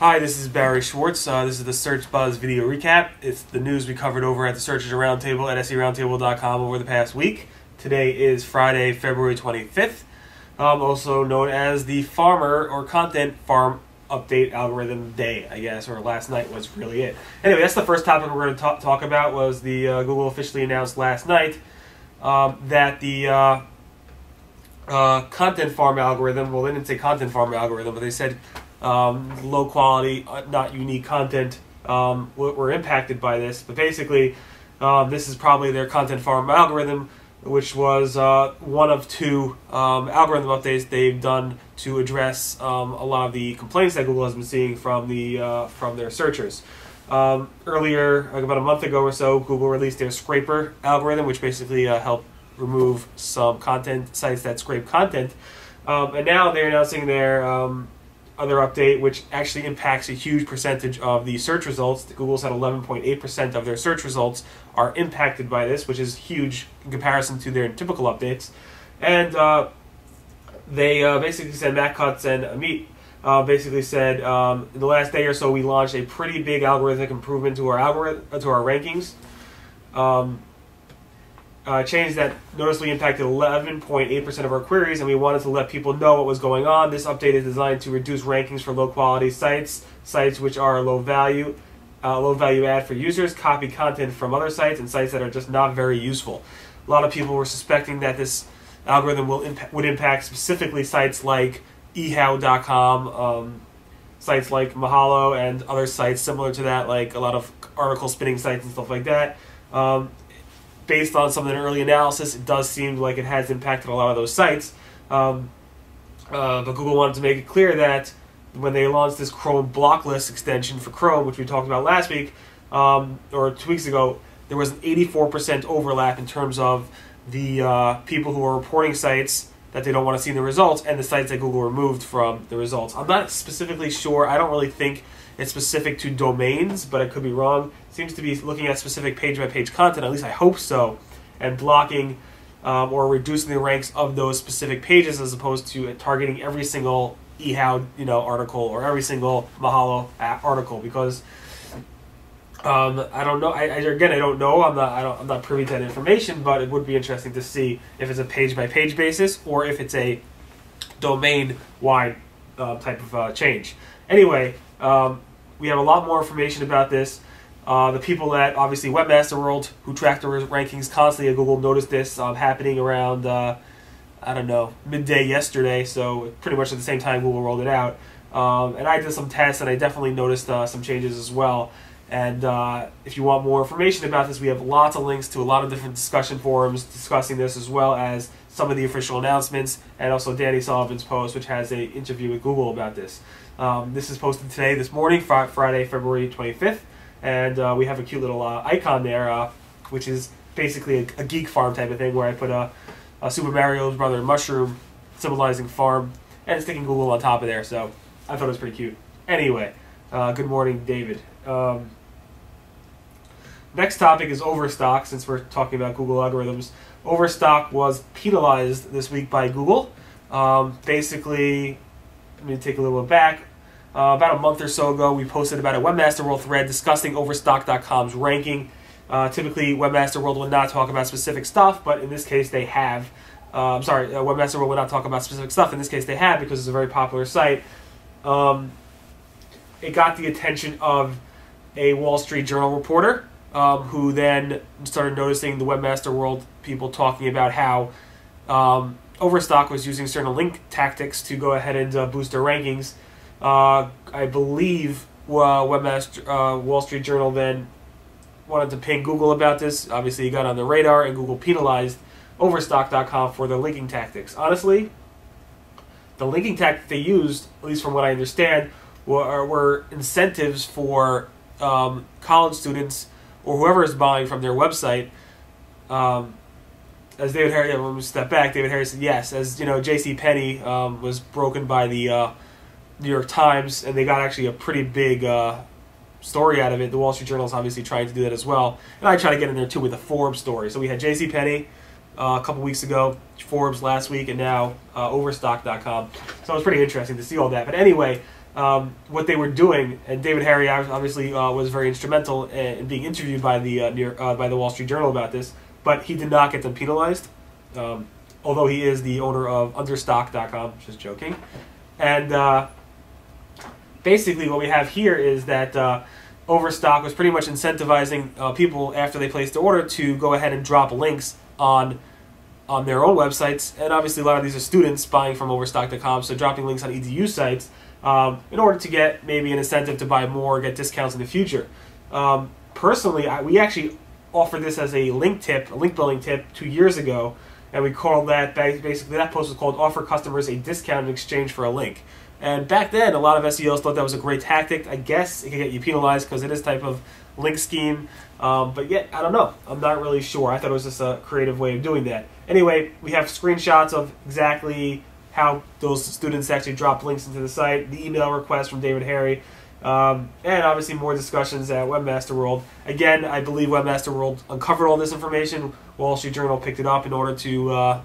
Hi, this is Barry Schwartz. This is the Search Buzz video recap. It's the news we covered over at the Searchers Roundtable at SEOroundtable.com over the past week. Today is Friday, February 25th, also known as the Farmer or Content Farm Update Algorithm Day, I guess, or last night was really it. Anyway, that's the first topic we're going to talk about. Was the Google officially announced last night that the Content Farm algorithm, well, they didn't say Content Farm algorithm, but they said low quality, not unique content were impacted by this. But basically, this is probably their Content Farm algorithm, which was one of two algorithm updates they've done to address a lot of the complaints that Google has been seeing from their searchers. Earlier, like about a month ago or so, Google released their scraper algorithm, which basically helped remove some content sites that scrape content. And now they're announcing their other update, which actually impacts a huge percentage of the search results. Google said 11.8% of their search results are impacted by this, which is huge in comparison to their typical updates. And they basically said, Matt Cutts and Amit basically said, in the last day or so, we launched a pretty big algorithmic improvement to our rankings. Change that noticeably impacted 11.8% of our queries, and we wanted to let people know what was going on. This update is designed to reduce rankings for low-quality sites which are low value add for users, copy content from other sites, and sites that are just not very useful. A lot of people were suspecting that this algorithm would impact specifically sites like ehow.com, sites like Mahalo, and other sites similar to that, like a lot of article spinning sites and stuff like that. Based on some of the early analysis, it does seem like it has impacted a lot of those sites. But Google wanted to make it clear that when they launched this Chrome block list extension for Chrome, which we talked about last week, or 2 weeks ago, there was an 84% overlap in terms of the people who are reporting sites that they don't want to see in the results and the sites that Google removed from the results. I'm not specifically sure. I don't really think it's specific to domains, but I could be wrong. It seems to be looking at specific page-by-page content, at least I hope so, and blocking or reducing the ranks of those specific pages as opposed to targeting every single eHow article or every single Mahalo article, because I don't know. I don't know. I'm not privy to that information, but it would be interesting to see if it's a page-by-page basis or if it's a domain-wide type of change. Anyway, we have a lot more information about this. The people at, obviously, Webmaster World, who track the rankings constantly at Google, noticed this happening around, I don't know, midday yesterday, so pretty much at the same time Google rolled it out. And I did some tests, and I definitely noticed some changes as well. And if you want more information about this, we have lots of links to a lot of different discussion forums discussing this, as well as some of the official announcements, and also Danny Sullivan's post, which has an interview with Google about this. This is posted this morning, Friday, February 25th, and we have a cute little icon there, which is basically a geek farm type of thing, where I put a Super Mario's brother mushroom symbolizing farm, and sticking Google on top of there, so I thought it was pretty cute. Anyway, good morning, David. Next topic is Overstock, since we're talking about Google algorithms. Overstock was penalized this week by Google. Basically, let me take a little bit back. About a month or so ago, we posted about a Webmaster World thread discussing Overstock.com's ranking. Typically, Webmaster World would not talk about specific stuff, but in this case they have. Webmaster World would not talk about specific stuff. In this case they have, because it's a very popular site. It got the attention of a Wall Street Journal reporter, who then started noticing the Webmaster World people talking about how Overstock was using certain link tactics to go ahead and boost their rankings. I believe Wall Street Journal then wanted to ping Google about this. Obviously, he got on the radar, and Google penalized Overstock.com for their linking tactics. Honestly, the linking tactics they used, at least from what I understand, were incentives for college students or whoever is buying from their website. As David Harris, let me step back. David Harris said yes. As you know, JCPenney was broken by the New York Times, and they got actually a pretty big story out of it. The Wall Street Journal is obviously trying to do that as well, and I try to get in there too with the Forbes story. So we had JCPenney a couple weeks ago, Forbes last week, and now Overstock.com. So it was pretty interesting to see all that. But anyway, what they were doing. And David Harry obviously was very instrumental in being interviewed by the Wall Street Journal about this, but he did not get them penalized, although he is the owner of Understock.com. Just joking. And basically what we have here is that Overstock was pretty much incentivizing people after they placed the order to go ahead and drop links on their own websites. And obviously a lot of these are students buying from Overstock.com, so dropping links on EDU sites in order to get maybe an incentive to buy more or get discounts in the future. Personally, we actually offered this as a link building tip 2 years ago, and we called that, basically that post was called "Offer Customers a Discount in Exchange for a Link." And back then, a lot of SEOs thought that was a great tactic. I guess it could get you penalized because it is type of link scheme. But yet, I don't know. I'm not really sure. I thought it was just a creative way of doing that. Anyway, we have screenshots of exactly how those students actually dropped links into the site, the email request from David Harry, and obviously more discussions at Webmaster World. Again, I believe Webmaster World uncovered all this information. Wall Street Journal picked it up in order to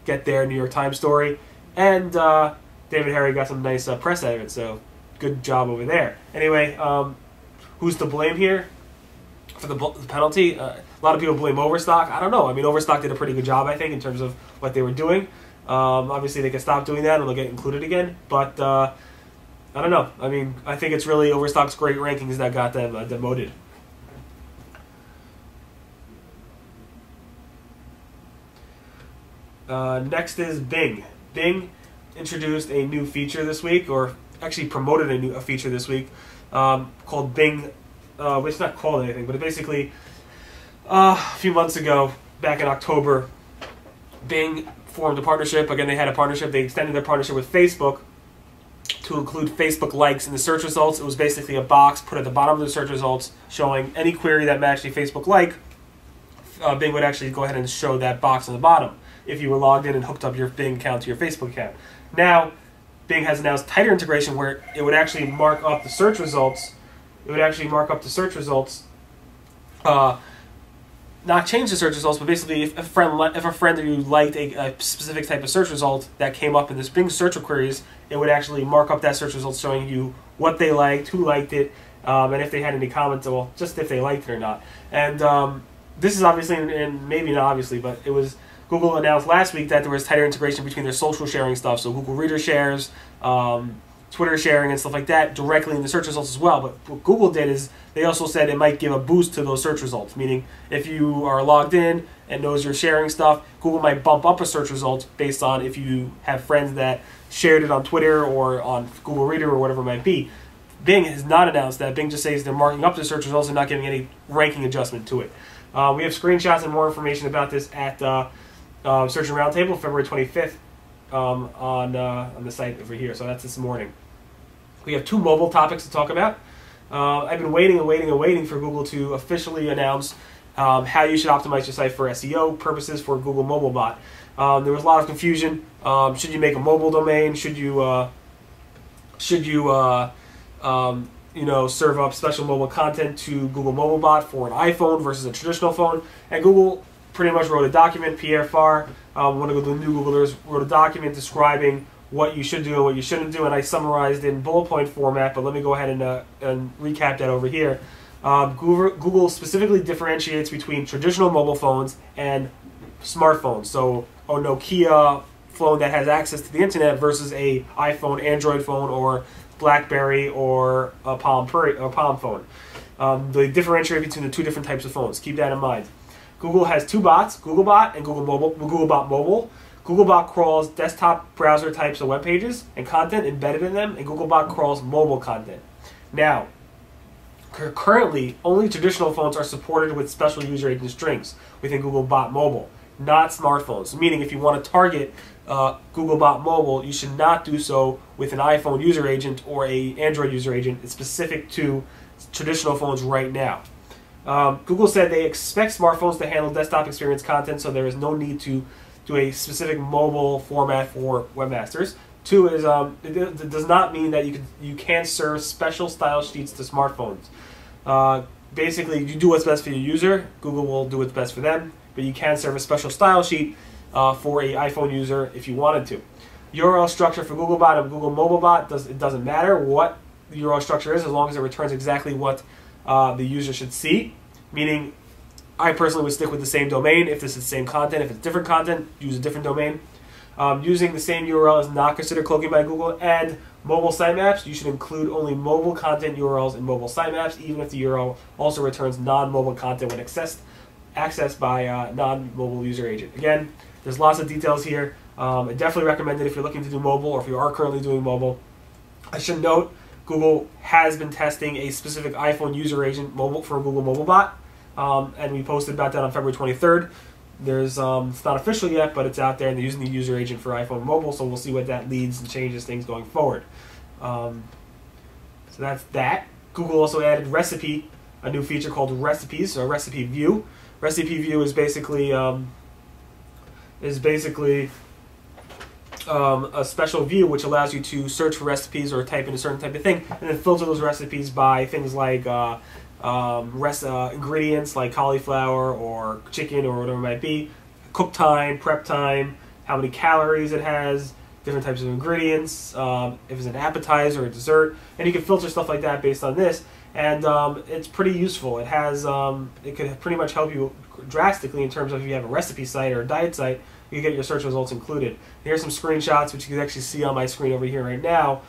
get their New York Times story. And David Harry got some nice press out of it, so good job over there. Anyway, who's to blame here for the penalty? A lot of people blame Overstock. I don't know. I mean, Overstock did a pretty good job, I think, in terms of what they were doing. Obviously, they can stop doing that and they'll get included again. But I don't know. I mean, I think it's really Overstock's great rankings that got them demoted. Next is Bing. Bing introduced a new feature this week, or actually promoted a feature this week called Bing. It's not called anything, but it basically a few months ago, back in October, Bing formed a partnership. Again, they had a partnership. They extended their partnership with Facebook to include Facebook likes in the search results. It was basically a box put at the bottom of the search results showing any query that matched a Facebook like. Bing would actually go ahead and show that box on the bottom if you were logged in and hooked up your Bing account to your Facebook account. Now, Bing has announced tighter integration where it would actually mark up the search results. It would actually mark up the search results, not change the search results, but basically if a friend who liked a specific type of search result that came up in this Bing search queries, it would actually mark up that search result showing you what they liked, who liked it, and if they had any comments, well, just if they liked it or not. And this is obviously, and maybe not obviously, but it was Google announced last week that there was tighter integration between their social sharing stuff, so Google Reader shares, Twitter sharing and stuff like that directly in the search results as well. But what Google did is they also said it might give a boost to those search results, meaning if you are logged in and knows you're sharing stuff, Google might bump up a search result based on if you have friends that shared it on Twitter or on Google Reader or whatever it might be. Bing has not announced that. Bing just says they're marking up the search results and not giving any ranking adjustment to it. We have screenshots and more information about this at Search and Roundtable, February 25th, on the site over here. So that's this morning. We have 2 mobile topics to talk about. I've been waiting for Google to officially announce how you should optimize your site for SEO purposes for Google Mobile Bot. There was a lot of confusion. Should you make a mobile domain? Should you serve up special mobile content to Google Mobile Bot for an iPhone versus a traditional phone? And Google pretty much wrote a document. Pierre Farr, one of the new Googlers, wrote a document describing what you should do and what you shouldn't do, and I summarized in bullet point format, but let me go ahead and recap that over here. Google specifically differentiates between traditional mobile phones and smartphones. So a Nokia phone that has access to the internet versus a iPhone, Android phone, or BlackBerry, or a Palm phone. They differentiate between the 2 different types of phones. Keep that in mind. Google has 2 bots, Googlebot and Googlebot Mobile. Googlebot crawls desktop browser types of web pages and content embedded in them, and Googlebot crawls mobile content. Now, currently, only traditional phones are supported with special user agent strings within Googlebot Mobile, not smartphones. Meaning, if you want to target Googlebot Mobile, you should not do so with an iPhone user agent or an Android user agent. It's specific to traditional phones right now. Google said they expect smartphones to handle desktop experience content, so there is no need to do a specific mobile format for webmasters. 2 is it does not mean that you can't serve special style sheets to smartphones. Basically, you do what's best for your user. Google will do what's best for them, but you can serve a special style sheet for an iPhone user if you wanted to. URL structure for Googlebot and Google Mobilebot, it doesn't matter what the URL structure is as long as it returns exactly what the user should see. Meaning, I personally would stick with the same domain. If this is the same content, if it's different content, use a different domain. Using the same URL is not considered cloaking by Google. And mobile sitemaps, you should include only mobile content URLs in mobile sitemaps, even if the URL also returns non-mobile content when accessed by a non-mobile user agent. Again, there's lots of details here. I definitely recommend it if you're looking to do mobile or if you are currently doing mobile. I should note, Google has been testing a specific iPhone user agent mobile for Google Mobilebot, and we posted about that on February 23rd. There's it's not official yet, but it's out there, and they're using the user agent for iPhone mobile, so we'll see what that leads and changes things going forward. So that's that. Google also added Recipe, a new feature called Recipes, or Recipe View. Recipe View is basically a special view which allows you to search for recipes or type in a certain type of thing, and then filter those recipes by things like ingredients like cauliflower or chicken or whatever it might be, cook time, prep time, how many calories it has, different types of ingredients, if it's an appetizer or a dessert, and you can filter stuff like that based on this. And it's pretty useful. It has it could pretty much help you drastically in terms of if you have a recipe site or a diet site, you get your search results included. Here's some screenshots which you can actually see on my screen over here right now.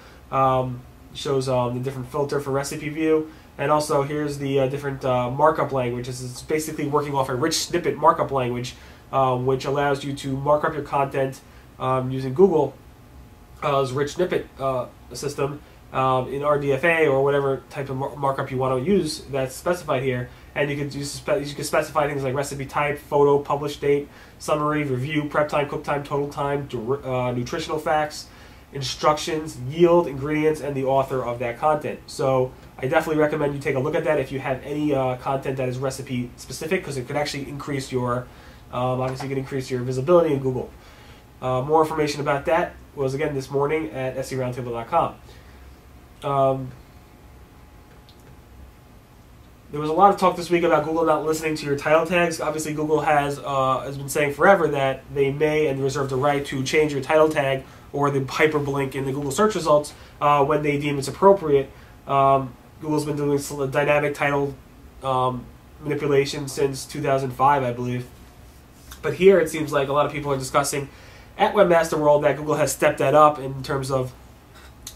Shows the different filter for Recipe View, and also here's the different markup languages. It's basically working off a rich snippet markup language, which allows you to mark up your content using Google's rich snippet system in RDFA or whatever type of markup you want to use that's specified here. And you could specify things like recipe type, photo, publish date, summary, review, prep time, cook time, total time, nutritional facts, instructions, yield, ingredients, and the author of that content. So I definitely recommend you take a look at that if you have any content that is recipe specific, because it could actually increase your obviously can increase your visibility in Google. More information about that was again this morning at SERoundtable.com. There was a lot of talk this week about Google not listening to your title tags. Obviously, Google has been saying forever that they may and reserve the right to change your title tag or the hyperlink in the Google search results when they deem it's appropriate. Google's been doing dynamic title manipulation since 2005, I believe. But here it seems like a lot of people are discussing at Webmaster World that Google has stepped that up in terms of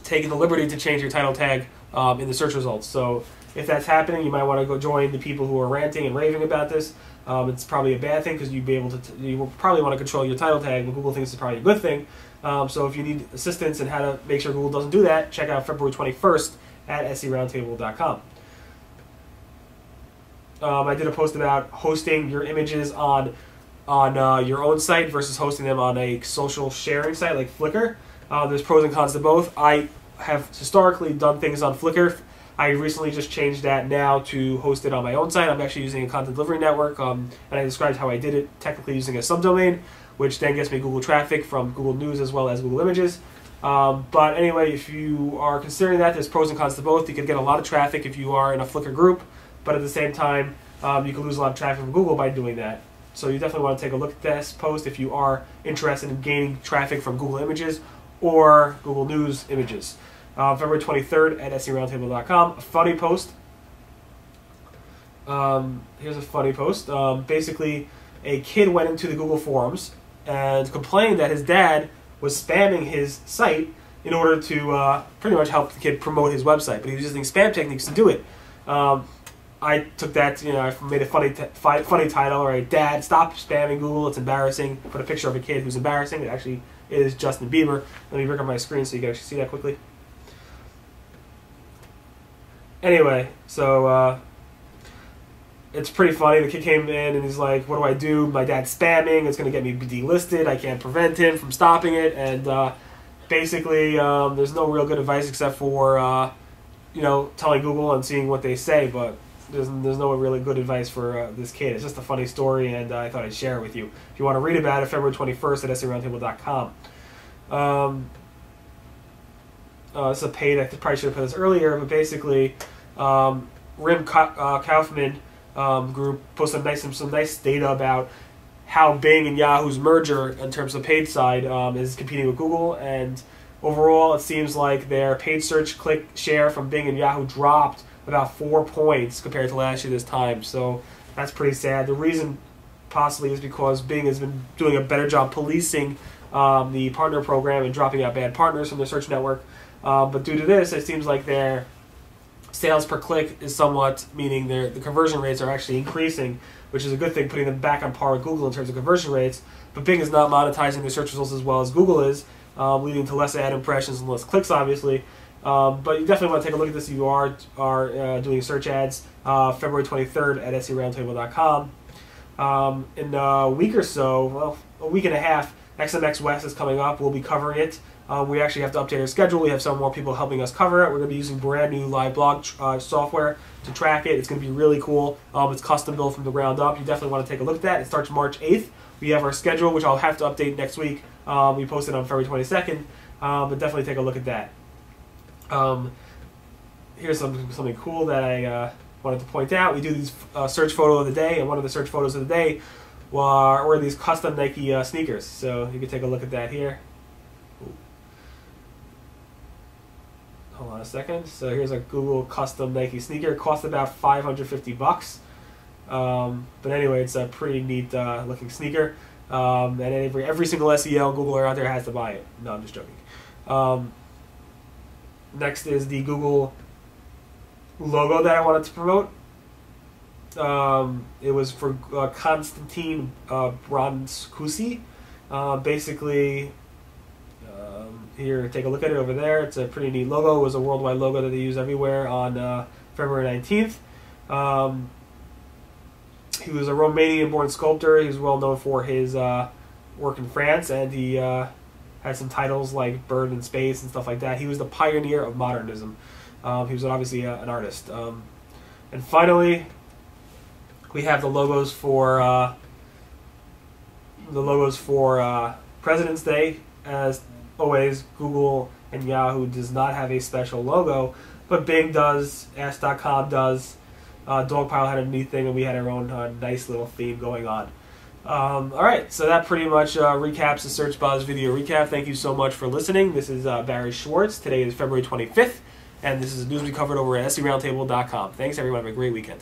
taking the liberty to change your title tag in the search results. So if that's happening, you might want to go join the people who are ranting and raving about this. It's probably a bad thing because you will probably want to control your title tag, but Google thinks it's probably a good thing. So if you need assistance in how to make sure Google doesn't do that, check out February 21st at SERoundtable.com. I did a post about hosting your images on your own site versus hosting them on a social sharing site like Flickr. There's pros and cons to both. I have historically done things on Flickr. I recently just changed that now to host it on my own site. I'm actually using a content delivery network, and I described how I did it, technically using a subdomain, which then gets me Google traffic from Google News as well as Google Images. But anyway, if you are considering that, there's pros and cons to both. You can get a lot of traffic if you are in a Flickr group, but at the same time, you can lose a lot of traffic from Google by doing that. So you definitely want to take a look at this post if you are interested in gaining traffic from Google Images or Google News Images. February 23rd at SERoundtable.com. A funny post. Here's a funny post. Basically, a kid went into the Google forums and complained that his dad was spamming his site in order to pretty much help the kid promote his website, but he was using spam techniques to do it. I took that, I made a funny title, right? Dad, stop spamming Google. It's embarrassing. Put a picture of a kid who's embarrassing. It actually is Justin Bieber. Let me bring up my screen so you can actually see that quickly. Anyway, so it's pretty funny. The kid came in and he's like, what do I do? My dad's spamming. It's going to get me delisted. I can't prevent him from stopping it. And basically, there's no real good advice except for, telling Google and seeing what they say. But there's no really good advice for this kid. It's just a funny story, and I thought I'd share it with you. If you want to read about it, February 21st at SERoundtable.com. This is a paid, I probably should have put this earlier, but basically, Rim Kaufman group posted some nice data about how Bing and Yahoo's merger in terms of paid side is competing with Google. And overall, it seems like their paid search click share from Bing and Yahoo dropped about 4 points compared to last year this time. So that's pretty sad. The reason possibly is because Bing has been doing a better job policing the partner program and dropping out bad partners from their search network. But due to this, it seems like their sales per click is somewhat, meaning the conversion rates are actually increasing, which is a good thing, putting them back on par with Google in terms of conversion rates. But Bing is not monetizing their search results as well as Google is, leading to less ad impressions and less clicks, obviously. But you definitely want to take a look at this if you are doing search ads. February 23rd at SEOroundtable.com. In a week or so, well, a week and a half, XMX West is coming up. We'll be covering it. We actually have to update our schedule. We have some more people helping us cover it. We're going to be using brand new live blog software to track it. It's going to be really cool. It's custom built from the ground up. You definitely want to take a look at that. It starts March 8th. We have our schedule, which I'll have to update next week. We posted on February 22nd, but definitely take a look at that. Here's something cool that I wanted to point out. We do these search photo of the day, and one of the search photos of the day were these custom Nike sneakers. So you can take a look at that here. Ooh. Hold on a second. So here's a Google custom Nike sneaker. It cost about $550. But anyway, it's a pretty neat looking sneaker. And every single SEO Googler out there has to buy it. No, I'm just joking. Next is the Google logo that I wanted to promote. It was for Konstantin Bronskusi. Basically, here, take a look at it over there. It's a pretty neat logo. It was a worldwide logo that they use everywhere on February 19th. He was a Romanian-born sculptor. He was well known for his work in France, and he had some titles like Bird in Space and stuff like that. He was the pioneer of modernism. He was obviously an artist. And finally, we have the logos for President's Day. As always, Google and Yahoo does not have a special logo, but Bing does, Ask.com does, Dogpile had a neat thing, and we had our own nice little theme going on. Alright, so that pretty much recaps the Search Buzz video recap. Thank you so much for listening. This is Barry Schwartz. Today is February 25th, and this is the news we covered over at SEOroundtable.com. Thanks, everyone. Have a great weekend.